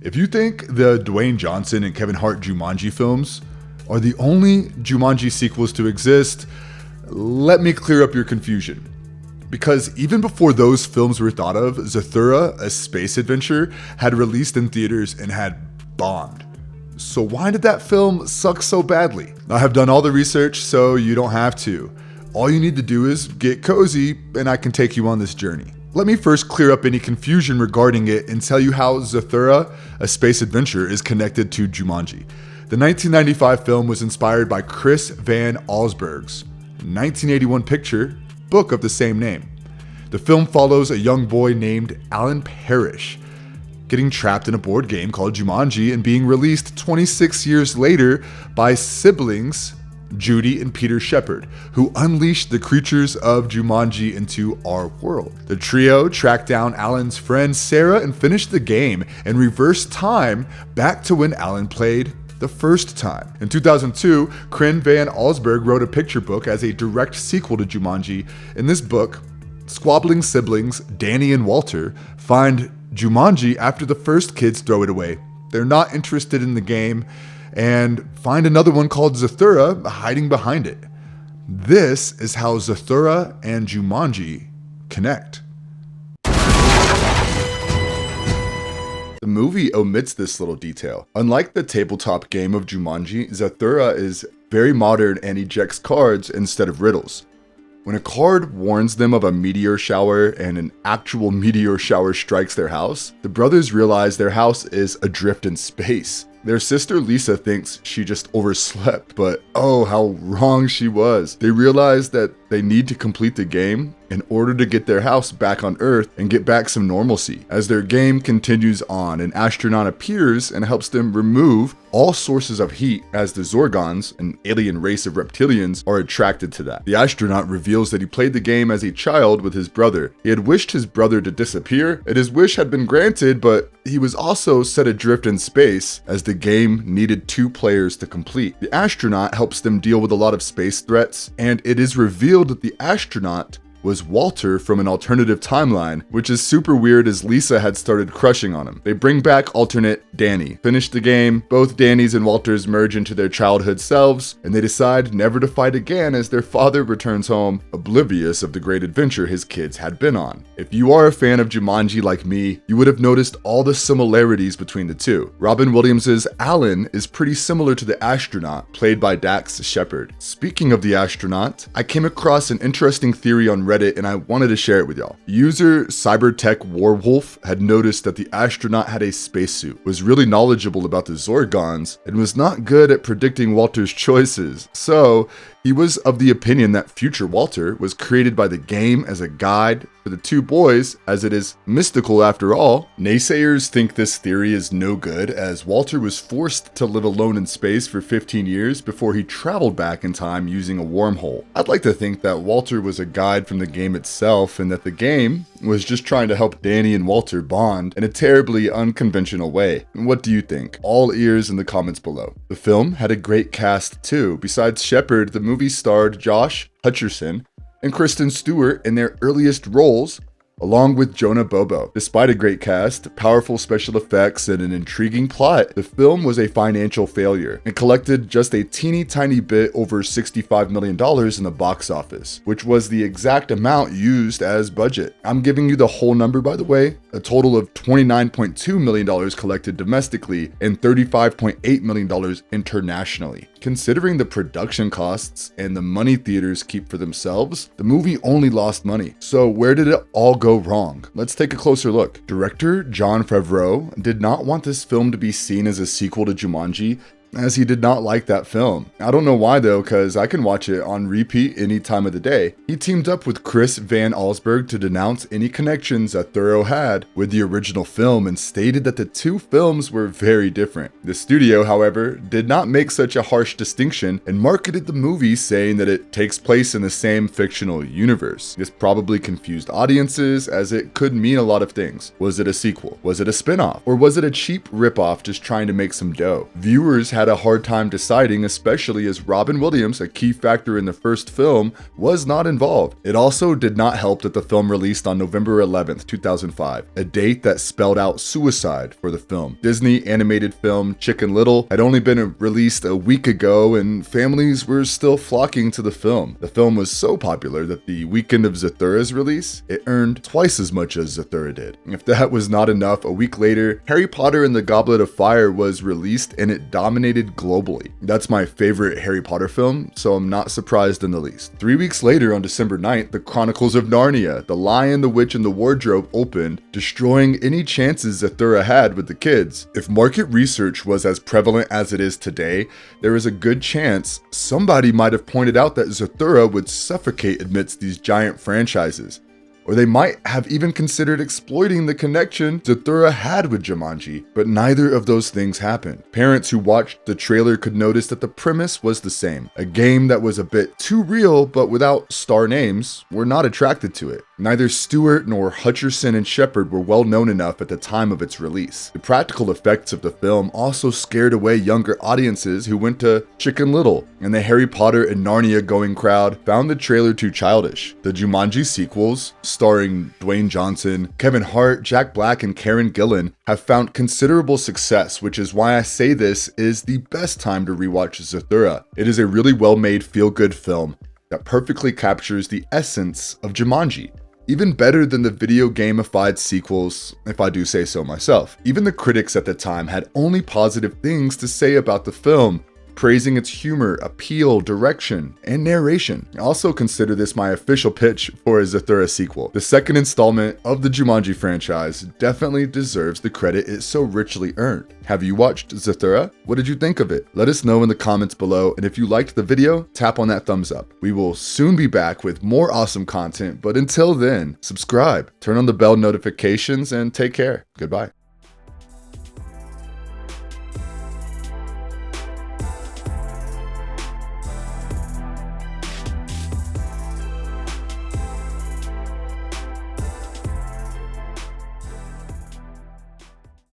If you think the Dwayne Johnson and Kevin Hart Jumanji films are the only Jumanji sequels to exist, let me clear up your confusion. Because even before those films were thought of, Zathura, a space adventure, had released in theaters and had bombed. So why did that film suck so badly? I have done all the research, so you don't have to. All you need to do is get cozy, and I can take you on this journey. Let me first clear up any confusion regarding it and tell you how Zathura, a space adventure, is connected to Jumanji. The 1995 film was inspired by Chris Van Allsburg's 1981 picture, book of the same name. The film follows a young boy named Alan Parrish getting trapped in a board game called Jumanji and being released 26 years later by siblings Judy and Peter Shepard, who unleashed the creatures of Jumanji into our world. The trio tracked down Alan's friend Sarah and finished the game and reversed time back to when Alan played the first time. In 2002, Chris Van Allsburg wrote a picture book as a direct sequel to Jumanji. In this book, squabbling siblings Danny and Walter find Jumanji after the first kids throw it away. They're not interested in the game and find another one called Zathura hiding behind it. This is how Zathura and Jumanji connect. The movie omits this little detail. Unlike the tabletop game of Jumanji, Zathura is very modern and ejects cards instead of riddles. When a card warns them of a meteor shower and an actual meteor shower strikes their house, the brothers realize their house is adrift in space. Their sister Lisa thinks she just overslept, but oh, how wrong she was. They realize that they need to complete the game in order to get their house back on Earth and get back some normalcy. As their game continues on, an astronaut appears and helps them remove all sources of heat as the Zorgons, an alien race of reptilians, are attracted to that. The astronaut reveals that he played the game as a child with his brother. He had wished his brother to disappear, and his wish had been granted, but he was also set adrift in space as the game needed 2 players to complete. The astronaut helps them deal with a lot of space threats, and it is revealed that the astronaut was Walter from an alternative timeline, which is super weird as Lisa had started crushing on him. They bring back alternate Danny. Finish the game, both Dannys and Walters merge into their childhood selves, and they decide never to fight again as their father returns home, oblivious of the great adventure his kids had been on. If you are a fan of Jumanji like me, you would have noticed all the similarities between the two. Robin Williams' Alan is pretty similar to the astronaut, played by Dax Shepard. Speaking of the astronaut, I came across an interesting theory on Reddit and I wanted to share it with y'all. User Cybertech Warwolf had noticed that the astronaut had a spacesuit, was really knowledgeable about the Zorgons, and was not good at predicting Walter's choices. So he was of the opinion that future Walter was created by the game as a guide for the 2 boys, as it is mystical after all. Naysayers think this theory is no good, as Walter was forced to live alone in space for 15 years before he traveled back in time using a wormhole. I'd like to think that Walter was a guide from the game itself, and that the game was just trying to help Danny and Walter bond in a terribly unconventional way. What do you think? All ears in the comments below. The film had a great cast too. Besides Shepard, the movie starred Josh Hutcherson and Kristen Stewart in their earliest roles, along with Jonah Bobo. Despite a great cast, powerful special effects, and an intriguing plot, the film was a financial failure and collected just a teeny tiny bit over $65 million in the box office, which was the exact amount used as budget. I'm giving you the whole number, by the way. A total of $29.2 million collected domestically and $35.8 million internationally. Considering the production costs and the money theaters keep for themselves, the movie only lost money. So where did it all go wrong? Let's take a closer look. Director Jon Favreau did not want this film to be seen as a sequel to Jumanji, as he did not like that film. I don't know why though, because I can watch it on repeat any time of the day. He teamed up with Chris Van Allsburg to denounce any connections that Zathura had with the original film and stated that the 2 films were very different. The studio, however, did not make such a harsh distinction and marketed the movie saying that it takes place in the same fictional universe. This probably confused audiences, as it could mean a lot of things. Was it a sequel? Was it a spin-off? Or was it a cheap ripoff just trying to make some dough? Viewers had a hard time deciding, especially as Robin Williams, a key factor in the first film, was not involved. It also did not help that the film released on November 11th, 2005, a date that spelled out suicide for the film. Disney animated film Chicken Little had only been released a week ago, and families were still flocking to the film. The film was so popular that the weekend of Zathura's release, it earned twice as much as Zathura did. If that was not enough, a week later, Harry Potter and the Goblet of Fire was released and it dominated globally. That's my favorite Harry Potter film, so I'm not surprised in the least. 3 weeks later, on December 9th, The Chronicles of Narnia, The Lion, the Witch, and the Wardrobe opened, destroying any chances Zathura had with the kids. If market research was as prevalent as it is today, there is a good chance somebody might have pointed out that Zathura would suffocate amidst these giant franchises. Or they might have even considered exploiting the connection Zathura had with Jumanji, but neither of those things happened. Parents who watched the trailer could notice that the premise was the same. A game that was a bit too real, but without star names, were not attracted to it. Neither Stewart nor Hutcherson and Shepard were well known enough at the time of its release. The practical effects of the film also scared away younger audiences who went to Chicken Little, and the Harry Potter and Narnia going crowd found the trailer too childish. The Jumanji sequels, starring Dwayne Johnson, Kevin Hart, Jack Black, and Karen Gillan, have found considerable success, which is why I say this is the best time to rewatch Zathura. It is a really well-made, feel-good film that perfectly captures the essence of Jumanji. Even better than the video gamified sequels, if I do say so myself. Even the critics at the time had only positive things to say about the film, praising its humor, appeal, direction, and narration. I also consider this my official pitch for a Zathura sequel. The second installment of the Jumanji franchise definitely deserves the credit it so richly earned. Have you watched Zathura? What did you think of it? Let us know in the comments below, and if you liked the video, tap on that thumbs up. We will soon be back with more awesome content, but until then, subscribe, turn on the bell notifications, and take care. Goodbye.